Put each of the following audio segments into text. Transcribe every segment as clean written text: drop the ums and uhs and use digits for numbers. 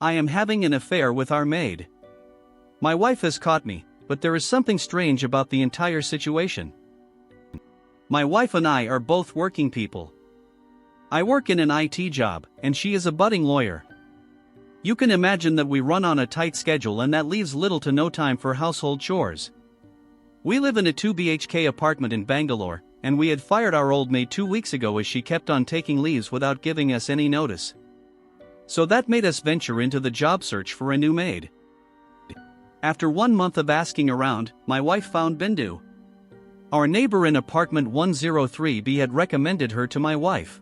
I am having an affair with our maid. My wife has caught me, but there is something strange about the entire situation. My wife and I are both working people. I work in an IT job, and she is a budding lawyer. You can imagine that we run on a tight schedule, and that leaves little to no time for household chores. We live in a 2 BHK apartment in Bangalore, and we had fired our old maid 2 weeks ago as she kept on taking leaves without giving us any notice. So that made us venture into the job search for a new maid. After 1 month of asking around, my wife found Bindu. Our neighbor in apartment 103B had recommended her to my wife.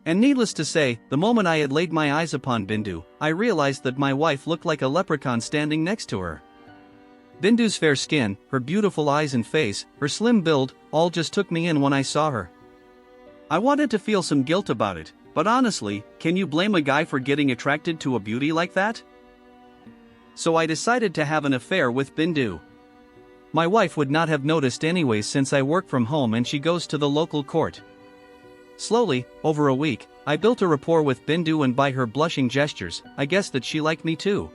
And needless to say, the moment I had laid my eyes upon Bindu, I realized that my wife looked like a leprechaun standing next to her. Bindu's fair skin, her beautiful eyes and face, her slim build, all just took me in when I saw her. I wanted to feel some guilt about it, but honestly, can you blame a guy for getting attracted to a beauty like that? So I decided to have an affair with Bindu. My wife would not have noticed anyways since I work from home and she goes to the local court. Slowly, over a week, I built a rapport with Bindu, and by her blushing gestures, I guessed that she liked me too.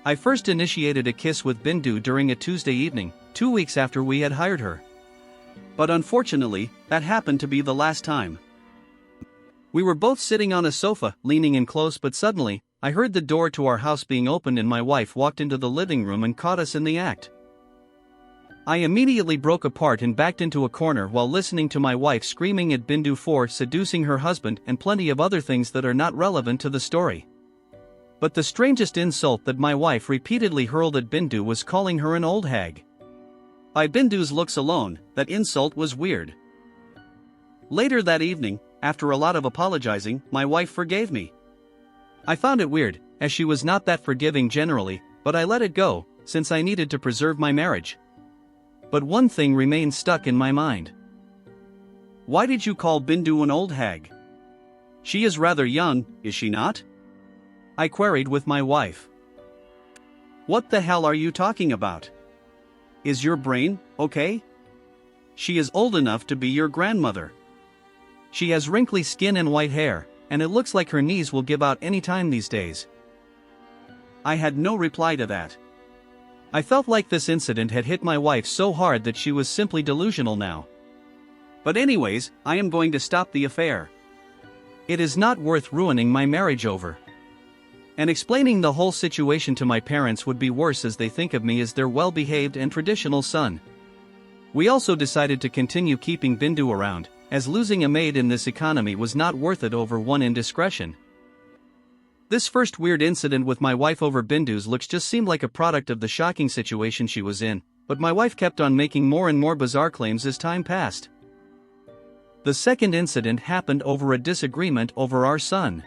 I first initiated a kiss with Bindu during a Tuesday evening, 2 weeks after we had hired her. But unfortunately, that happened to be the last time. We were both sitting on a sofa, leaning in close, but suddenly, I heard the door to our house being opened and my wife walked into the living room and caught us in the act. I immediately broke apart and backed into a corner while listening to my wife screaming at Bindu for seducing her husband and plenty of other things that are not relevant to the story. But the strangest insult that my wife repeatedly hurled at Bindu was calling her an old hag. By Bindu's looks alone, that insult was weird. Later that evening, after a lot of apologizing, my wife forgave me. I found it weird, as she was not that forgiving generally, but I let it go, since I needed to preserve my marriage. But one thing remained stuck in my mind. Why did you call Bindu an old hag? She is rather young, is she not? I queried with my wife. What the hell are you talking about? Is your brain okay? She is old enough to be your grandmother. She has wrinkly skin and white hair, and it looks like her knees will give out any time these days. I had no reply to that. I felt like this incident had hit my wife so hard that she was simply delusional now. But anyways, I am going to stop the affair. It is not worth ruining my marriage over. And explaining the whole situation to my parents would be worse, as they think of me as their well-behaved and traditional son. We also decided to continue keeping Bindu around, as losing a maid in this economy was not worth it over one indiscretion. This first weird incident with my wife over Bindu's looks just seemed like a product of the shocking situation she was in, but my wife kept on making more and more bizarre claims as time passed. The second incident happened over a disagreement over our son.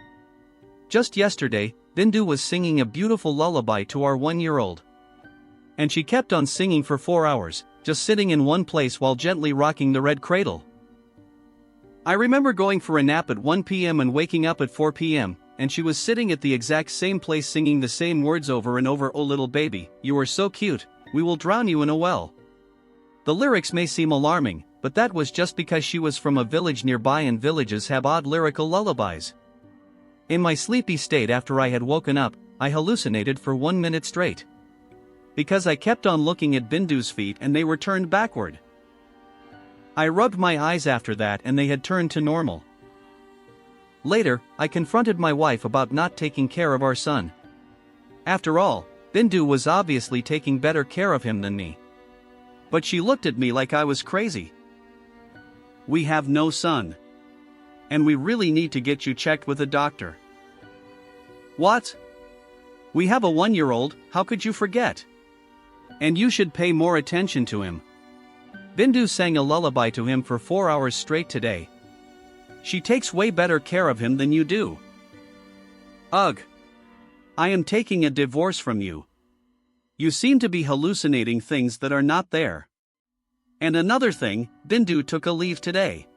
Just yesterday, Bindu was singing a beautiful lullaby to our 1-year-old. And she kept on singing for 4 hours, just sitting in one place while gently rocking the red cradle. I remember going for a nap at 1 p.m. and waking up at 4 p.m., and she was sitting at the exact same place singing the same words over and over. "Oh little baby, you are so cute, we will drown you in a well." The lyrics may seem alarming, but that was just because she was from a village nearby, and villages have odd lyrical lullabies. In my sleepy state after I had woken up, I hallucinated for 1 minute straight. Because I kept on looking at Bindu's feet and they were turned backward. I rubbed my eyes after that and they had turned to normal. Later, I confronted my wife about not taking care of our son. After all, Bindu was obviously taking better care of him than me. But she looked at me like I was crazy. "We have no son. And we really need to get you checked with a doctor." "What? We have a 1-year-old, how could you forget? And you should pay more attention to him. Bindu sang a lullaby to him for 4 hours straight today. She takes way better care of him than you do." "Ugh. I am taking a divorce from you. You seem to be hallucinating things that are not there. And another thing, Bindu took a leave today.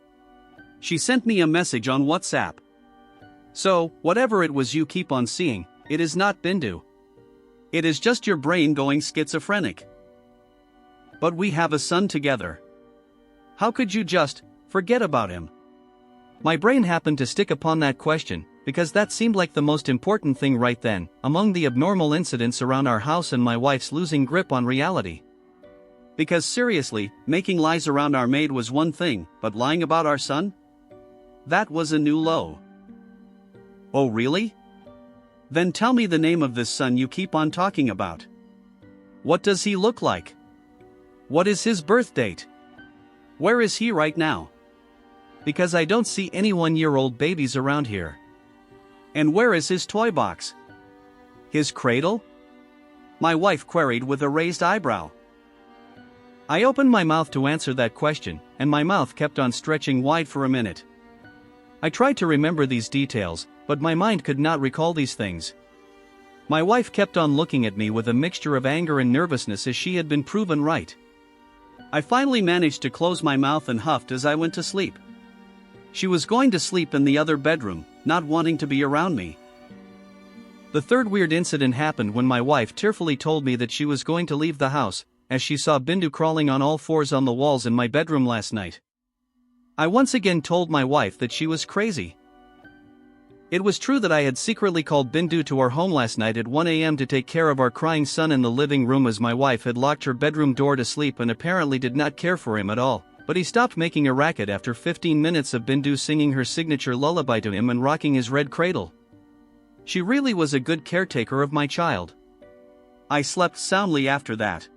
She sent me a message on WhatsApp. So, whatever it was you keep on seeing, it is not Bindu. It is just your brain going schizophrenic. But we have a son together. How could you just forget about him?" My brain happened to stick upon that question, because that seemed like the most important thing right then, among the abnormal incidents around our house and my wife's losing grip on reality. Because seriously, making lies around our maid was one thing, but lying about our son? That was a new low. Oh really? Then tell me the name of this son you keep on talking about. What does he look like? What is his birth date? Where is he right now? Because I don't see any 1-year-old babies around here. And where is his toy box? His cradle? My wife queried with a raised eyebrow. I opened my mouth to answer that question, and my mouth kept on stretching wide for a minute. I tried to remember these details, but my mind could not recall these things. My wife kept on looking at me with a mixture of anger and nervousness as she had been proven right. I finally managed to close my mouth and huffed as I went to sleep. She was going to sleep in the other bedroom, not wanting to be around me. The third weird incident happened when my wife tearfully told me that she was going to leave the house, as she saw Bindu crawling on all fours on the walls in my bedroom last night. I once again told my wife that she was crazy. It was true that I had secretly called Bindu to our home last night at 1 a.m. to take care of our crying son in the living room, as my wife had locked her bedroom door to sleep and apparently did not care for him at all. But he stopped making a racket after 15 minutes of Bindu singing her signature lullaby to him and rocking his red cradle. She really was a good caretaker of my child. I slept soundly after that.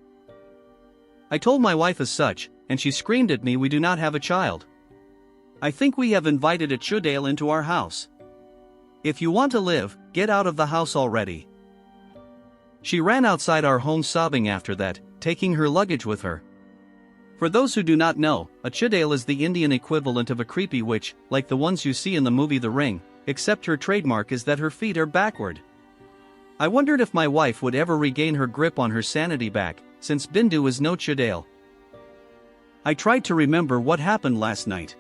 I told my wife as such, and she screamed at me, "We do not have a child. I think we have invited a chudale into our house. If you want to live, get out of the house already." She ran outside our home sobbing after that, taking her luggage with her. For those who do not know, a chudale is the Indian equivalent of a creepy witch, like the ones you see in the movie The Ring, except her trademark is that her feet are backward. I wondered if my wife would ever regain her grip on her sanity back, since Bindu is no chudale. I tried to remember what happened last night,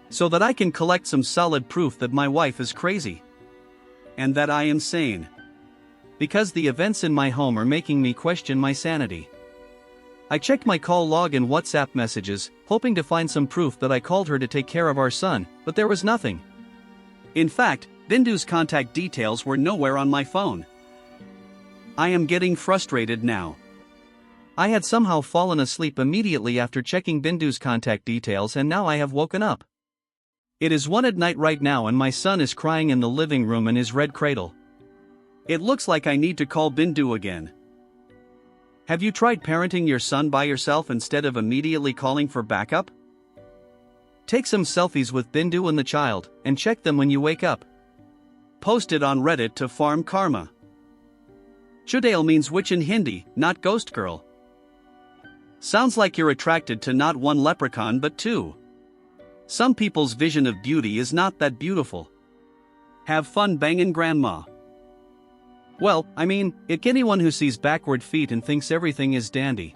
so that I can collect some solid proof that my wife is crazy. And that I am sane. Because the events in my home are making me question my sanity. I checked my call log and WhatsApp messages, hoping to find some proof that I called her to take care of our son, but there was nothing. In fact, Bindu's contact details were nowhere on my phone. I am getting frustrated now. I had somehow fallen asleep immediately after checking Bindu's contact details, and now I have woken up. It is 1 at night right now and my son is crying in the living room in his red cradle. It looks like I need to call Bindu again. Have you tried parenting your son by yourself instead of immediately calling for backup? Take some selfies with Bindu and the child, and check them when you wake up. Post it on Reddit to farm karma. Chudale means witch in Hindi, not ghost girl. Sounds like you're attracted to not one leprechaun but two. Some people's vision of beauty is not that beautiful. Have fun banging grandma. Well, I mean, anyone who sees backward feet and thinks everything is dandy.